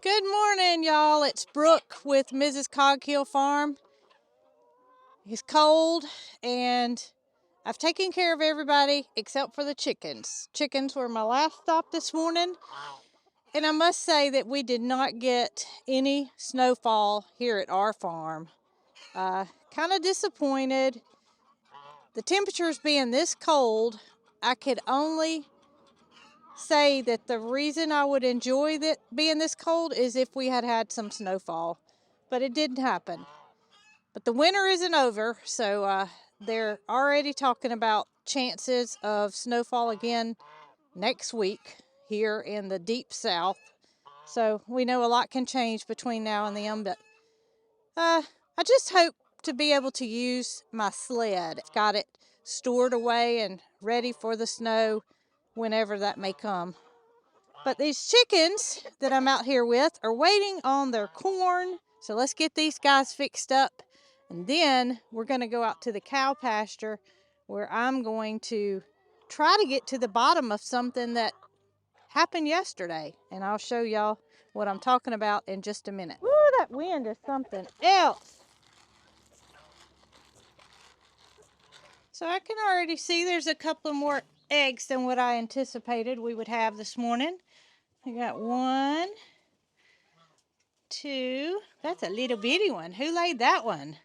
Good morning, y'all. It's Brooke with Mrs. Cog Hill Farm. It's cold, and I've taken care of everybody except for the chickens. Chickens were my last stop this morning, and I must say that we did not get any snowfall here at our farm. Kind of disappointed. The temperatures being this cold, I could only say that the reason I would enjoy that being this cold is if we had had some snowfall, but it didn't happen. But the winter isn't over, so they're already talking about chances of snowfall again next week here in the deep south. So we know a lot can change between now and then, but I just hope to be able to use my sled. I've got it stored away and ready for the snow whenever that may come. But these chickens that I'm out here with are waiting on their corn. So let's get these guys fixed up. And then we're going to go out to the cow pasture where I'm going to try to get to the bottom of something that happened yesterday. And I'll show y'all what I'm talking about in just a minute. Woo, that wind is something else. So I can already see there's a couple more eggs than what I anticipated we would have this morning. I got 1, 2, that's a little bitty one. Who laid that one?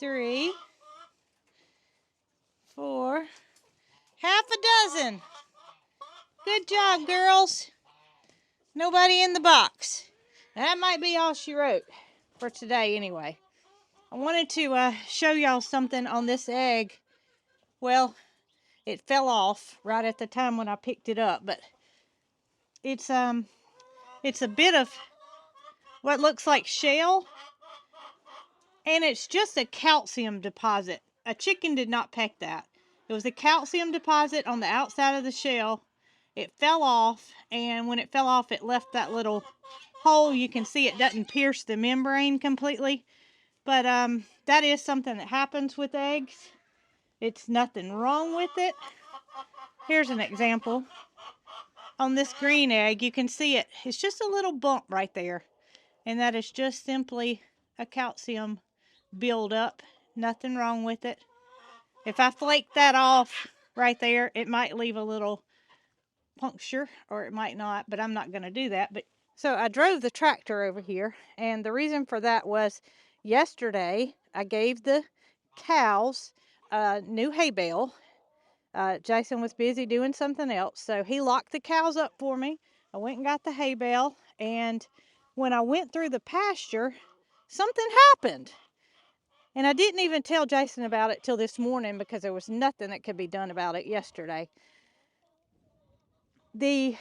3, 4, half a dozen. Good job, girls. Nobody in the box. That might be all she wrote for today anyway. I wanted to show y'all something on this egg. Well, it fell off right at the time when I picked it up, but it's a bit of what looks like shell, and it's just a calcium deposit. A chicken did not peck that. It was a calcium deposit on the outside of the shell. It fell off, and when it fell off, it left that little hole. You can see it doesn't pierce the membrane completely, but that is something that happens with eggs. It's nothing wrong with it. Here's an example. On this green egg, you can see it. It's just a little bump right there, and that is just simply a calcium buildup. Nothing wrong with it. If I flake that off right there, it might leave a little puncture, or it might not, but I'm not going to do that. But so I drove the tractor over here, and the reason for that was yesterday I gave the cows a new hay bale. Jason was busy doing something else, so he locked the cows up for me. I went and got the hay bale, and when I went through the pasture, something happened. And I didn't even tell Jason about it till this morning because there was nothing that could be done about it yesterday. The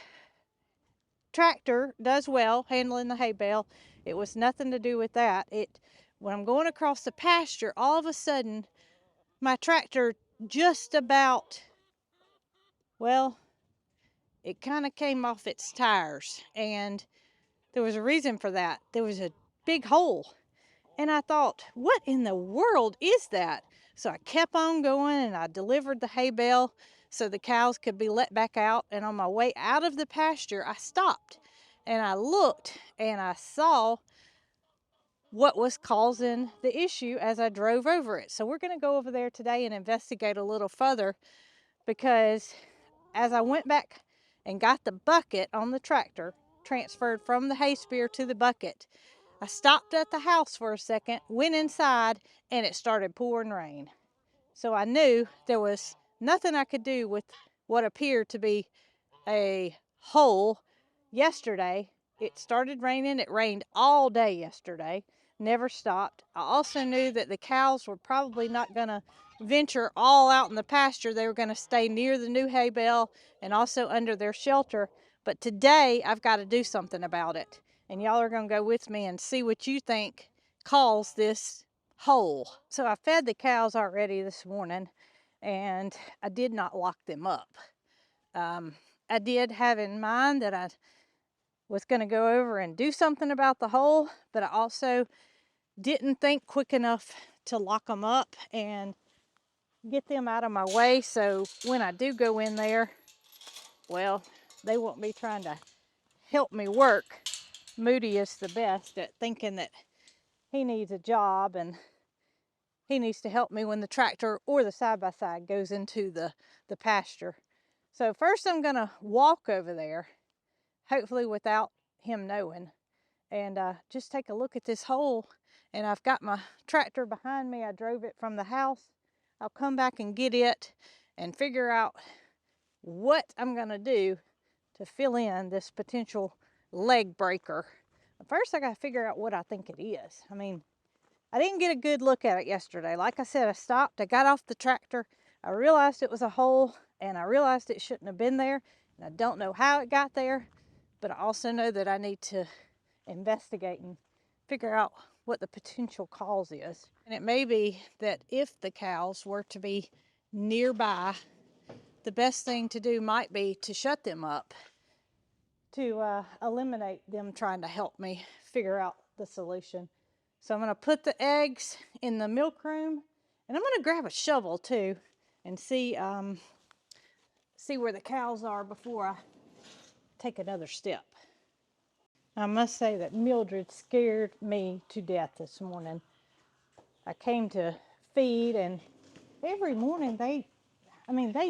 tractor does well handling the hay bale. It was nothing to do with that. When I'm going across the pasture, all of a sudden, my tractor just about, well, it kind of came off its tires. And there was a reason for that. There was a big hole. And I thought, what in the world is that? So I kept on going, and I delivered the hay bale so the cows could be let back out. And on my way out of the pasture, I stopped and I looked and I saw what was causing the issue as I drove over it. So we're going to go over there today and investigate a little further, because as I went back and got the bucket on the tractor, transferred from the hay spear to the bucket, I stopped at the house for a second, went inside, and it started pouring rain. So I knew there was nothing I could do with what appeared to be a hole yesterday. It started raining. It rained all day yesterday, never stopped. I also knew that the cows were probably not going to venture all out in the pasture. They were going to stay near the new hay bale and also under their shelter. But today I've got to do something about it. And y'all are going to go with me and see what you think caused this hole. So I fed the cows already this morning, and I did not lock them up. I did have in mind that I was going to go over and do something about the hole, but I also didn't think quick enough to lock them up and get them out of my way. So when I do go in there, well, they won't be trying to help me work Moody is the best at thinking that he needs a job and he needs to help me when the tractor or the side-by-side goes into the pasture. So first I'm gonna walk over there, hopefully without him knowing, and just take a look at this hole. And I've got my tractor behind me. I drove it from the house. I'll come back and get it and figure out what I'm gonna do to fill in this potential leg breaker. First, I gotta figure out what I think it is. I mean, I didn't get a good look at it yesterday. Like I said, I stopped, I got off the tractor, I realized it was a hole, and I realized it shouldn't have been there, and I don't know how it got there, but I also know that I need to investigate and figure out what the potential cause is. And it may be that if the cows were to be nearby, the best thing to do might be to shut them up to eliminate them trying to help me figure out the solution. So I'm going to put the eggs in the milk room, and I'm going to grab a shovel too and see where the cows are before I take another step. I must say that Mildred scared me to death this morning. I came to feed, and every morning they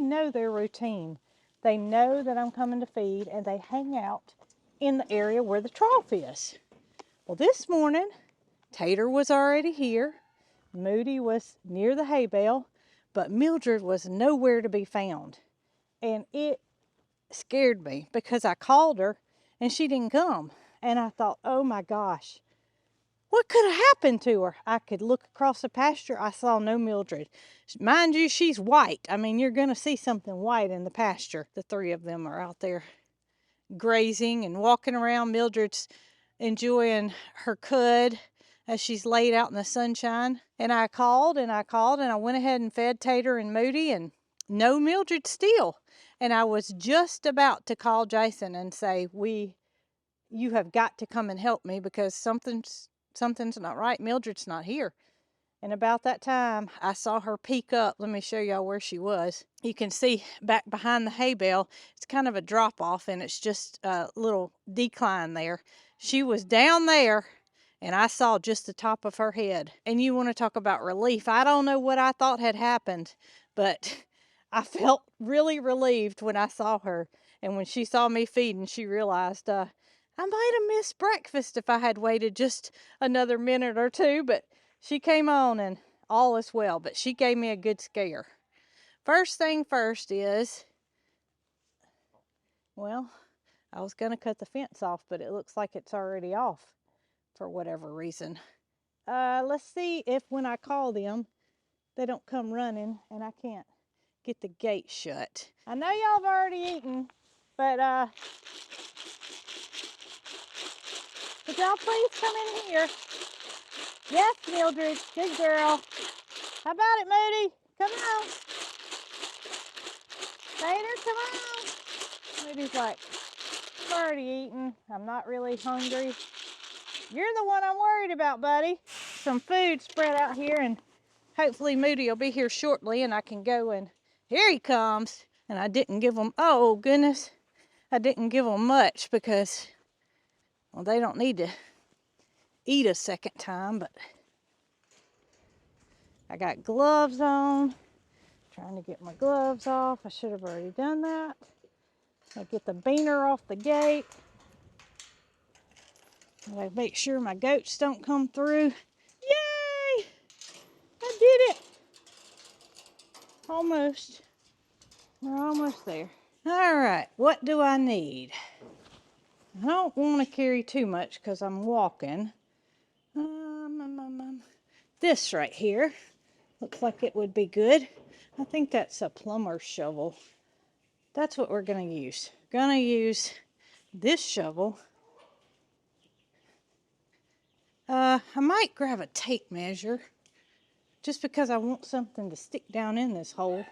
know their routine. They know that I'm coming to feed, and they hang out in the area where the trough is. Well, this morning, Tater was already here. Moody was near the hay bale, but Mildred was nowhere to be found. And it scared me because I called her and she didn't come. And I thought, oh my gosh, what could have happened to her? I could look across the pasture. I saw no Mildred. Mind you, she's white. I mean, you're going to see something white in the pasture. The three of them are out there grazing and walking around. Mildred's enjoying her cud as she's laid out in the sunshine. And I called and I called and I went ahead and fed Tater and Moody, and no Mildred still. And I was just about to call Jason and say, you have got to come and help me because something's not right. Mildred's not here. And about that time, I saw her peek up. Let me show y'all where she was. You can see back behind the hay bale, it's kind of a drop off and it's just a little decline there. She was down there and I saw just the top of her head. And you want to talk about relief. I don't know what I thought had happened, but I felt really relieved when I saw her. And when she saw me feeding, she realized I might have missed breakfast if I had waited just another minute or two, but she came on and all is well, but she gave me a good scare. First thing first is, well, I was going to cut the fence off, but it looks like it's already off for whatever reason. Let's see if when I call them, they don't come running and I can't get the gate shut. I know y'all have already eaten, but could y'all please come in here? Yes, Mildred, good girl. How about it, Moody? Come on. Tater, come on. Moody's like, I've already eaten. I'm not really hungry. You're the one I'm worried about, buddy. Some food spread out here, and hopefully Moody will be here shortly, and I can go and here he comes. And I didn't give them, oh goodness, I didn't give them much because, well, they don't need to eat a second time, but I got gloves on. Trying to get my gloves off. I should have already done that. I get the beaner off the gate. I make sure my goats don't come through. Yay! I did it. Almost. We're almost there. All right, what do I need? I don't want to carry too much because I'm walking. This right here looks like it would be good. I think that's a plumber's shovel. That's what we're going to use. Going to use this shovel. I might grab a tape measure just because I want something to stick down in this hole.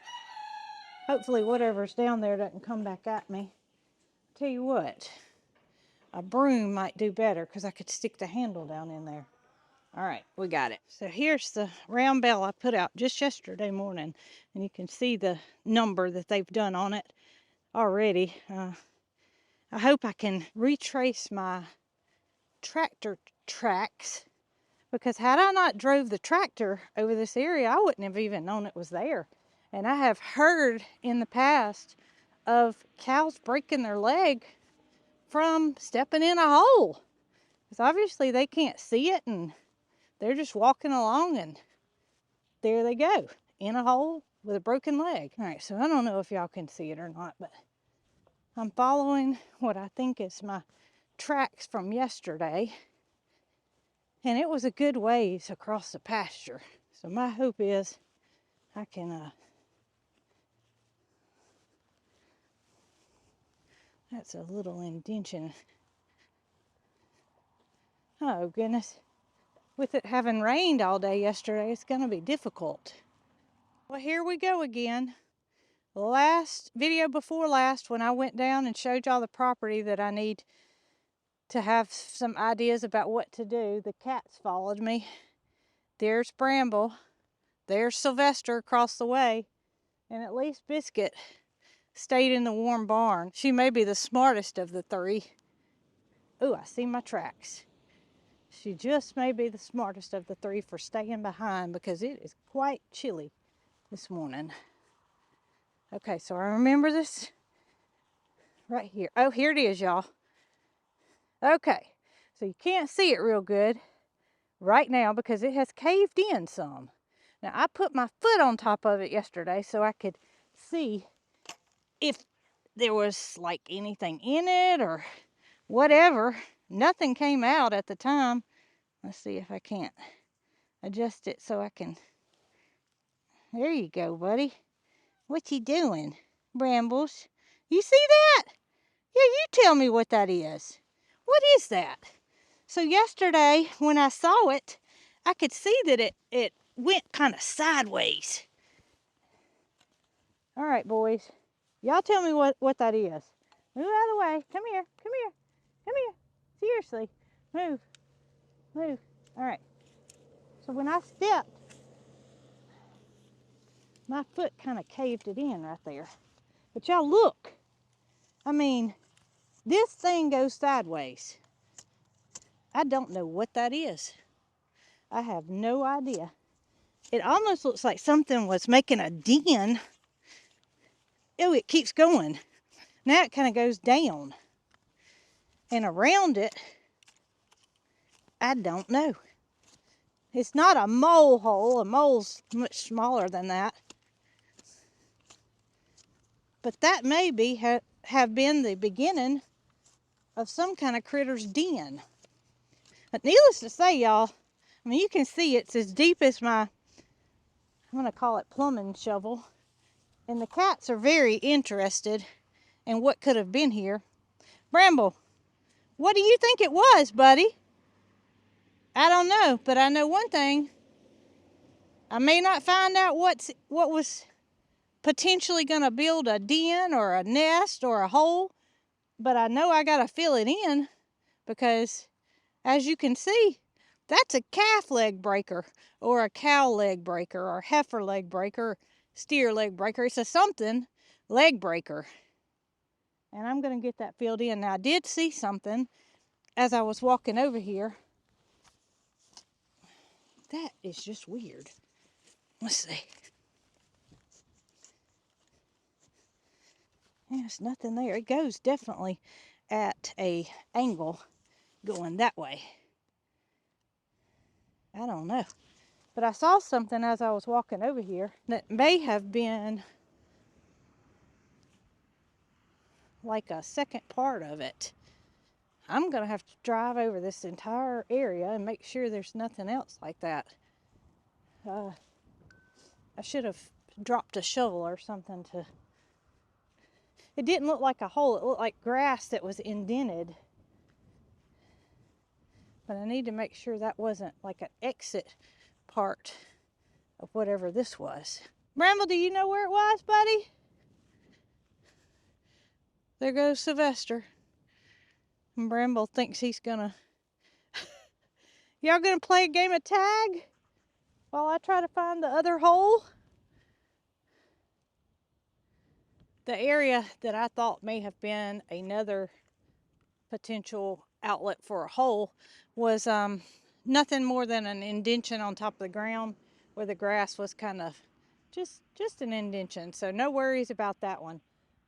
Hopefully whatever's down there doesn't come back at me. Tell you what, a broom might do better because I could stick the handle down in there. All right, we got it. So here's the round bell I put out just yesterday morning, and you can see the number that they've done on it already. I hope I can retrace my tractor tracks, because had I not drove the tractor over this area, I wouldn't have even known it was there. And I have heard in the past of cows breaking their leg from stepping in a hole. Because obviously they can't see it and they're just walking along and there they go, in a hole with a broken leg. All right, so I don't know if y'all can see it or not, but I'm following what I think is my tracks from yesterday. And it was a good ways across the pasture. So my hope is I can, that's a little indention. Oh goodness. With it having rained all day yesterday, it's gonna be difficult. Well, here we go again. Last video before last, when I went down and showed y'all the property that I need to have some ideas about what to do, the cats followed me. There's Bramble, there's Sylvester across the way, and at least Biscuit stayed in the warm barn. She may be the smartest of the three. Ooh, I see my tracks. She just may be the smartest of the three for staying behind because it is quite chilly this morning. Okay, so I remember this right here. Oh, here it is, y'all. Okay, so you can't see it real good right now because it has caved in some. Now, I put my foot on top of it yesterday so I could see if there was like anything in it or whatever. Nothing came out at the time. Let's see if I can't adjust it so I can. There you go, buddy. What you doing, Brambles? You see that? Yeah, you tell me what that is. What is that? So yesterday when I saw it, I could see that it went kind of sideways. All right, boys. Y'all tell me what that is. Move out of the way. Come here. Come here. Come here. Seriously. Move. Move. All right. So when I stepped, my foot kind of caved it in right there. But y'all look. I mean, this thing goes sideways. I don't know what that is. I have no idea. It almost looks like something was making a den. Oh, it keeps going. Now it kind of goes down. And around it, I don't know. It's not a mole hole. A mole's much smaller than that. But that may be have been the beginning of some kind of critter's den. But needless to say, y'all, I mean, you can see it's as deep as my, I'm going to call it plumbing shovel. And the cats are very interested in what could have been here. Bramble, what do you think it was, buddy? I don't know, but I know one thing. I may not find out what was potentially going to build a den or a nest or a hole, but I know I got to fill it in because, as you can see, that's a calf leg breaker or a cow leg breaker or heifer leg breaker, steer leg breaker. It's a something leg breaker. And I'm going to get that filled in. Now, I did see something as I was walking over here. That is just weird. Let's see. There's nothing there. It goes definitely at a angle going that way. I don't know. But I saw something as I was walking over here that may have been like a second part of it. I'm going to have to drive over this entire area and make sure there's nothing else like that. I should have dropped a shovel or something to... It didn't look like a hole. It looked like grass that was indented. But I need to make sure that wasn't like an exit part of whatever this was. Bramble, do you know where it was, buddy? There goes Sylvester. And Bramble thinks he's gonna... Y'all gonna play a game of tag while I try to find the other hole? The area that I thought may have been another potential outlet for a hole was nothing more than an indention on top of the ground where the grass was kind of just an indention. So no worries about that one.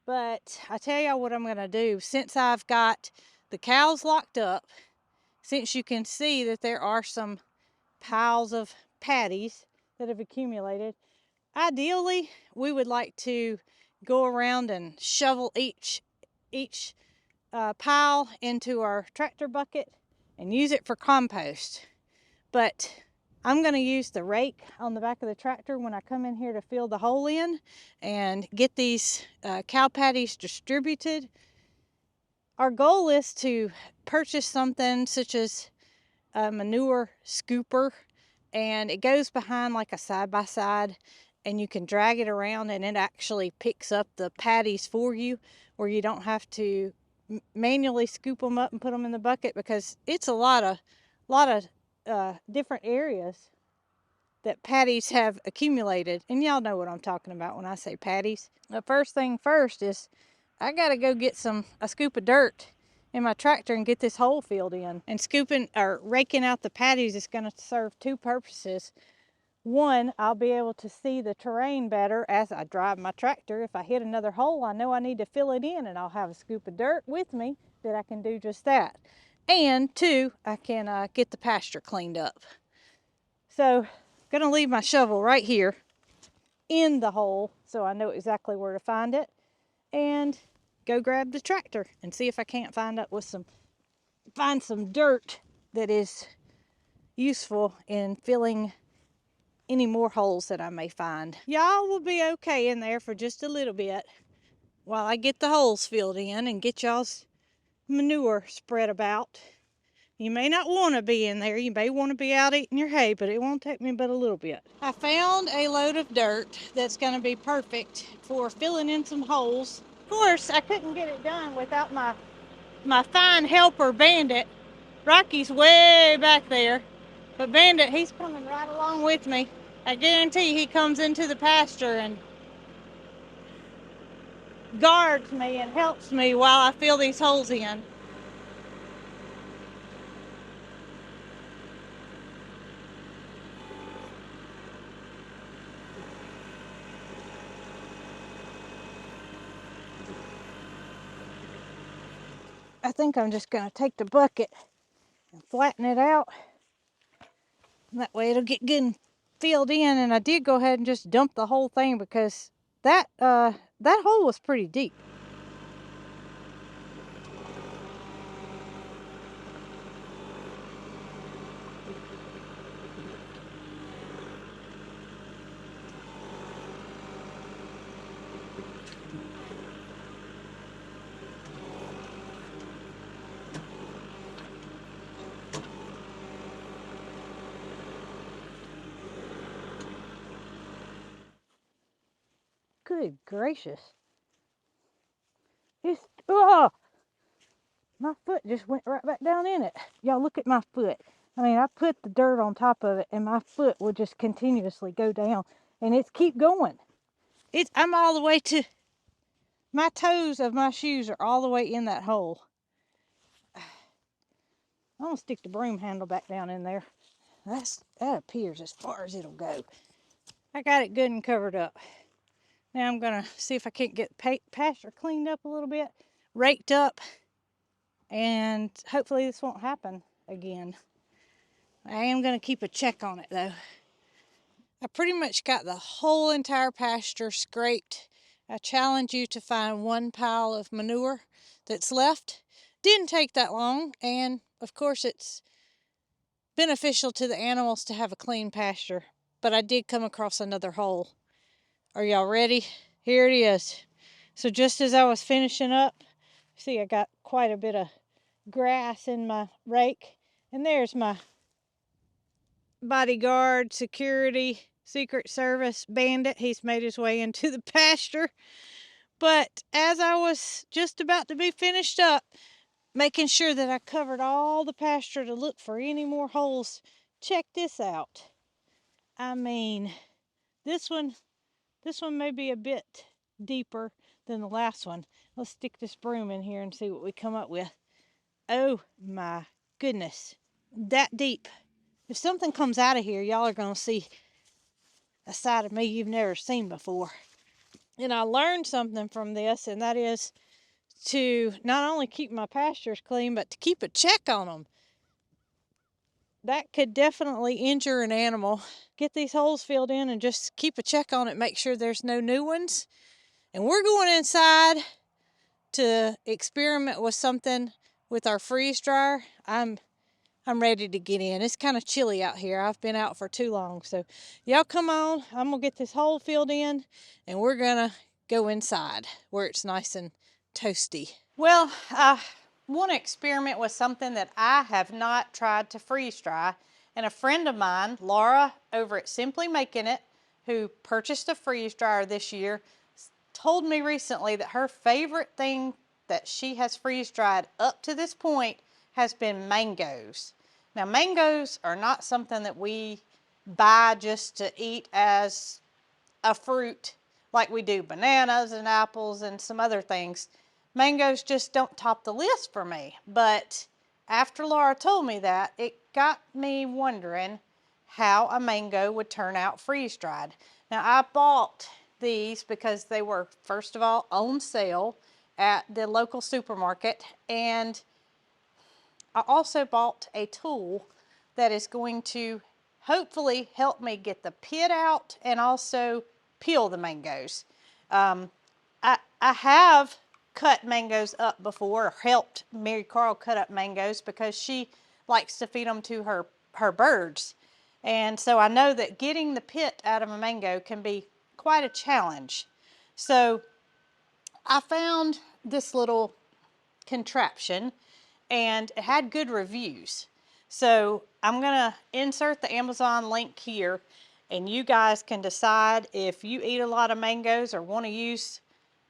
But I tell y'all what I'm going to do. Since I've got the cows locked up, since you can see that there are some piles of patties that have accumulated, ideally we would like to go around and shovel each pile into our tractor bucket and use it for compost. But I'm going to use the rake on the back of the tractor when I come in here to fill the hole in and get these cow patties distributed. Our goal is to purchase something such as a manure scooper, and it goes behind like a side-by-side, and you can drag it around and it actually picks up the patties for you, where you don't have to manually scoop them up and put them in the bucket, because it's a lot of different areas that patties have accumulated. And y'all know what I'm talking about when I say patties. The first thing first is I gotta go get a scoop of dirt in my tractor and get this hole filled in. And scooping or raking out the patties is gonna serve two purposes. One, I'll be able to see the terrain better as I drive my tractor. If I hit another hole, I know I need to fill it in, and I'll have a scoop of dirt with me that I can do just that. And two, I can get the pasture cleaned up. So I'm gonna leave my shovel right here in the hole so I know exactly where to find it, and go grab the tractor and see if I can't find some dirt that is useful in filling any more holes that I may find. Y'all will be okay in there for just a little bit while I get the holes filled in and get y'all's manure spread about. You may not want to be in there. You may want to be out eating your hay, but it won't take me but a little bit. I found a load of dirt that's going to be perfect for filling in some holes. Of course, I couldn't get it done without my fine helper, Bandit. Rocky's way back there, but Bandit, he's coming right along with me. I guarantee he comes into the pasture and guards me and helps me while I fill these holes in. I think I'm just going to take the bucket and flatten it out. That way it'll get good and filled in. And I did go ahead and just dump the whole thing because that hole was pretty deep. Good gracious. Oh, my foot just went right back down in it. Y'all look at my foot. I mean, I put the dirt on top of it and my foot will just continuously go down, and it's keep going. I'm all the way to, my toes of my shoes are all the way in that hole. I'm gonna stick the broom handle back down in there. That appears as far as it'll go. I got it good and covered up. Now I'm gonna see if I can't get pasture cleaned up a little bit, raked up, and hopefully this won't happen again. I am gonna keep a check on it though. I pretty much got the whole entire pasture scraped. I challenge you to find one pile of manure that's left. Didn't take that long, and of course it's beneficial to the animals to have a clean pasture. But I did come across another hole. Are y'all ready? Here it is. So just as I was finishing up, see, I got quite a bit of grass in my rake, and there's my bodyguard, security, Secret Service Bandit. He's made his way into the pasture. But as I was just about to be finished up, making sure that I covered all the pasture to look for any more holes, check this out. I mean, this one may be a bit deeper than the last one. Let's stick this broom in here and see what we come up with. Oh my goodness, that deep. If something comes out of here, y'all are gonna see a side of me you've never seen before. And I learned something from this, and that is to not only keep my pastures clean, but to keep a check on them. That could definitely injure an animal. Get these holes filled in and just keep a check on it, make sure there's no new ones. And we're going inside to experiment with something with our freeze dryer. I'm ready to get in. It's kind of chilly out here. I've been out for too long. So y'all come on. I'm going to get this hole filled in and we're going to go inside where it's nice and toasty. Well, I want to experiment with something that I have not tried to freeze dry. And a friend of mine, Laura, over at Simply Making It, who purchased a freeze dryer this year, told me recently that her favorite thing that she has freeze dried up to this point has been mangoes. Now, mangoes are not something that we buy just to eat as a fruit like we do bananas and apples and some other things. Mangoes just don't top the list for me. But after Laura told me that, it got me wondering how a mango would turn out freeze dried. Now, I bought these because they were, first of all, on sale at the local supermarket, and I also bought a tool that is going to hopefully help me get the pit out and also peel the mangoes. I have cut mangoes up before, or helped Marycarl cut up mangoes because she likes to feed them to her birds. And so I know that getting the pit out of a mango can be quite a challenge. So I found this little contraption and it had good reviews. So I'm gonna insert the Amazon link here and you guys can decide if you eat a lot of mangoes or want to use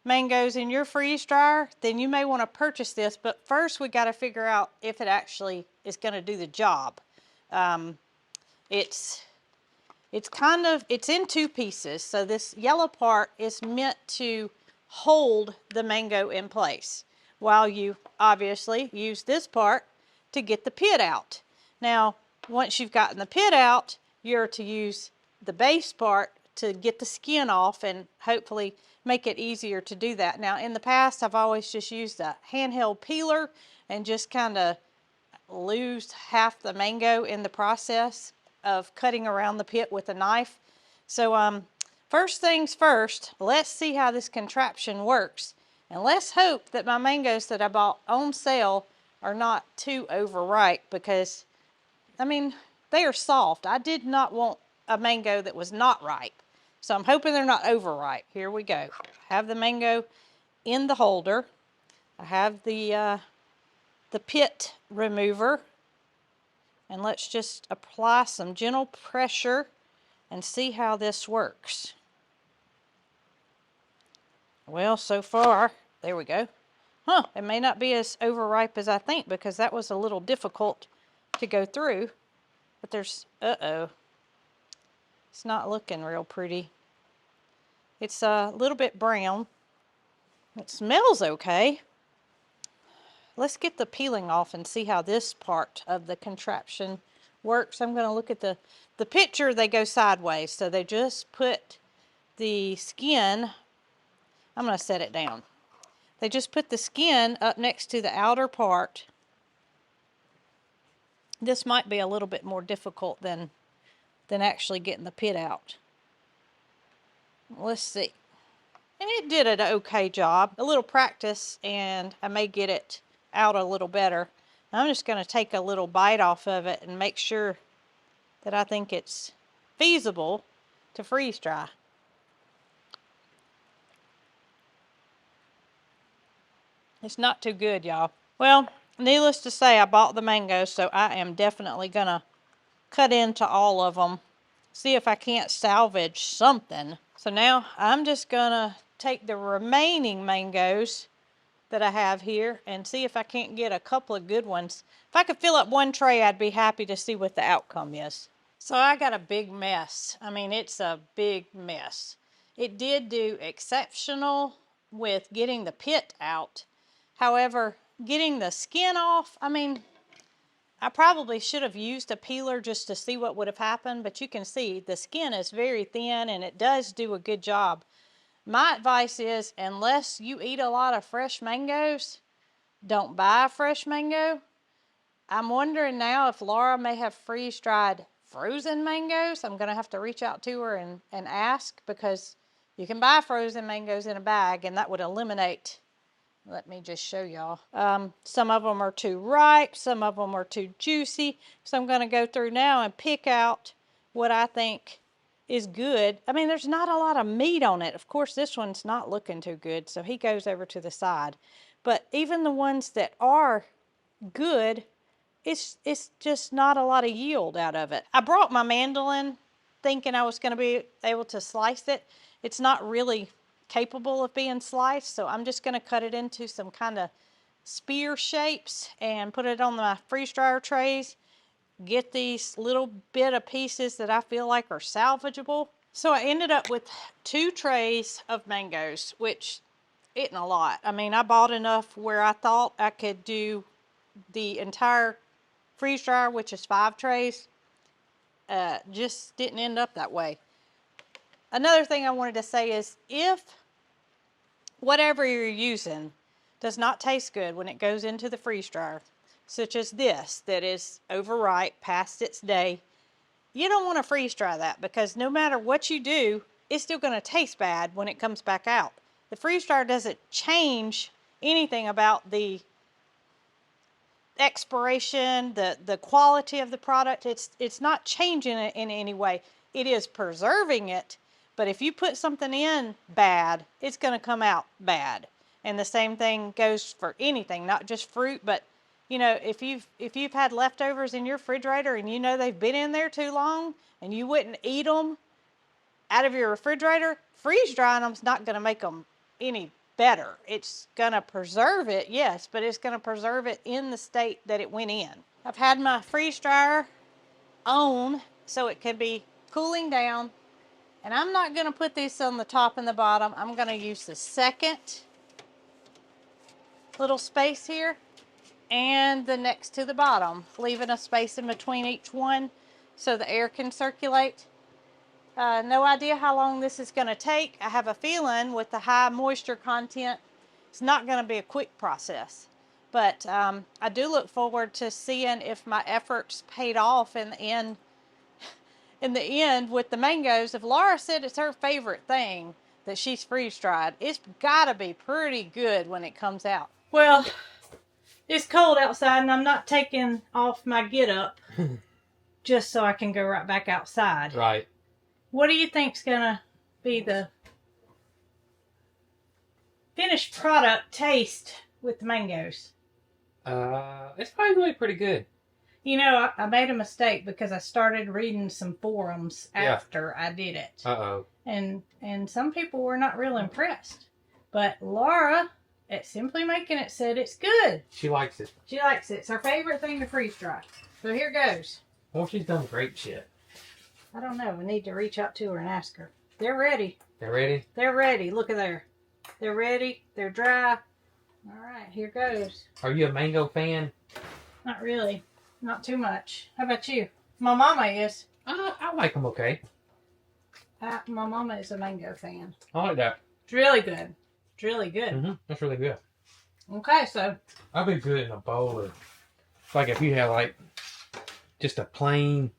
mangoes in your freeze dryer, then you may want to purchase this. But first we got to figure out if it actually is going to do the job. It's it's in two pieces. So this yellow part is meant to hold the mango in place while you obviously use this part to get the pit out. Now, once you've gotten the pit out, you're to use the base part to get the skin off and hopefully make it easier to do that. Now, in the past, I've always just used a handheld peeler and just kind of lose half the mango in the process of cutting around the pit with a knife. So first things first, let's see how this contraption works. And let's hope that my mangoes that I bought on sale are not too overripe because, I mean, they are soft. I did not want a mango that was not ripe. So I'm hoping they're not overripe. Here we go. I have the mango in the holder. I have the pit remover. And let's just apply some gentle pressure and see how this works. Well, so far, there we go. It may not be as overripe as I think because that was a little difficult to go through. But there's, it's not looking real pretty. It's a little bit brown. It smells okay. Let's get the peeling off and see how this part of the contraption works. I'm going to look at the picture. They go sideways, so they just put the skin, I'm going to set it down. They just put the skin up next to the outer part. This might be a little bit more difficult than actually getting the pit out. Let's see. And it did an okay job. A little practice and I may get it out a little better. I'm just going to take a little bite off of it and make sure that I think it's feasible to freeze dry. It's not too good, y'all. Well, needless to say, I bought the mangoes, so I am definitely going to cut into all of them, see if I can't salvage something. So now I'm just going to take the remaining mangoes that I have here and see if I can't get a couple of good ones. If I could fill up one tray, I'd be happy to see what the outcome is. So I got a big mess. I mean, it's a big mess. It did do exceptional with getting the pit out. However, getting the skin off. I mean, I probably should have used a peeler just to see what would have happened, but you can see the skin is very thin and it does do a good job. My advice is, unless you eat a lot of fresh mangoes, don't buy a fresh mango. I'm wondering now if Laura may have freeze-dried frozen mangoes. I'm going to have to reach out to her and ask, because you can buy frozen mangoes in a bag and that would eliminate. Let me just show y'all. Some of them are too ripe, some of them are too juicy. So I'm going to go through now and pick out what I think is good. I mean, there's not a lot of meat on it. Of course, this one's not looking too good, so he goes over to the side. But even the ones that are good, it's just not a lot of yield out of it. I brought my mandolin thinking I was going to be able to slice it. It's not really capable of being sliced, so I'm just going to cut it into some kind of spear shapes and put it on my freeze dryer trays. Get these little bit of pieces that I feel like are salvageable. So I ended up with 2 trays of mangoes, which isn't a lot. I mean, I bought enough where I thought I could do the entire freeze dryer, which is 5 trays. Just didn't end up that way. Another thing I wanted to say is, if whatever you're using does not taste good when it goes into the freeze dryer, such as this that is overripe, past its day, you don't want to freeze dry that, because no matter what you do, it's still going to taste bad when it comes back out. The freeze dryer doesn't change anything about the expiration, the quality of the product. It's not changing it in any way. It is preserving it, but if you put something in bad, it's going to come out bad. And the same thing goes for anything, not just fruit, but you know, if you've had leftovers in your refrigerator and you know they've been in there too long and you wouldn't eat them out of your refrigerator, freeze drying them's not going to make them any better. It's going to preserve it, yes, but it's going to preserve it in the state that it went in. I've had my freeze dryer on so it could be cooling down, and I'm not going to put this on the top and the bottom. I'm going to use the second little space here and the next to the bottom, leaving a space in between each one so the air can circulate. No idea how long this is going to take. I have a feeling with the high moisture content, it's not going to be a quick process. But I do look forward to seeing if my efforts paid off in the end. In the end, with the mangoes, if Laura said it's her favorite thing that she's freeze dried, it's got to be pretty good when it comes out. Well, it's cold outside, and I'm not taking off my get up just so I can go right back outside. Right. What do you think's gonna be the finished product taste with the mangoes? It's probably going to be pretty good. You know, I made a mistake because I started reading some forums after I did it. Uh-oh. And some people were not real impressed. But Laura at Simply Making It said it's good. She likes it. She likes it. It's her favorite thing to freeze dry. So here goes. Well, she's done great shit. I don't know. We need to reach out to her and ask her. They're ready. They're ready? They're ready. Look at there. They're ready. They're dry. All right, here goes. Are you a mango fan? Not really. Not too much. How about you? My mama is. I like them okay. My mama is a mango fan. I like that. It's really good. It's really good. Mm-hmm. That's really good. Okay, so. I'd be good in a bowl of, like if you have like just a plain,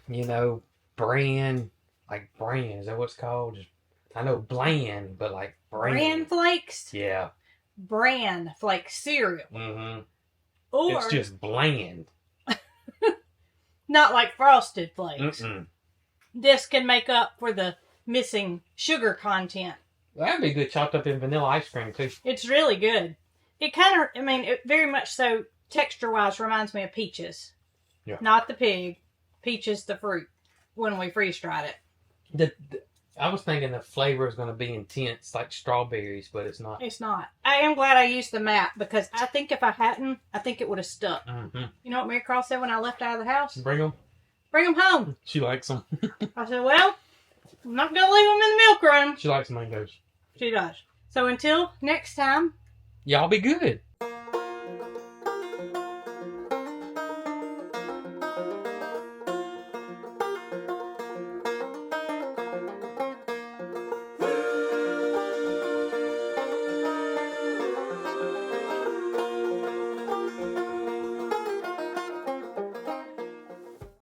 you know, bran, is that what it's called? Just, I know bland, but like bran. Bran flakes? Yeah. Bran flake cereal. Mm-hmm. Or. It's just bland. Not like Frosted Flakes. Mm-mm. This can make up for the missing sugar content. That'd be good chopped up in vanilla ice cream, too. It's really good. It kind of, it very much so, texture-wise, reminds me of peaches. Yeah. Not the pig. Peaches, the fruit, when we freeze-dried it. I was thinking the flavor is going to be intense, like strawberries, but it's not. It's not. I am glad I used the map, because I think if I hadn't, I think it would have stuck. Mm-hmm. You know what Marycarl said when I left out of the house? Bring them. Bring them home. She likes them. I said, well, I'm not going to leave them in the milk room. She likes mangoes. She does. So until next time. Y'all be good.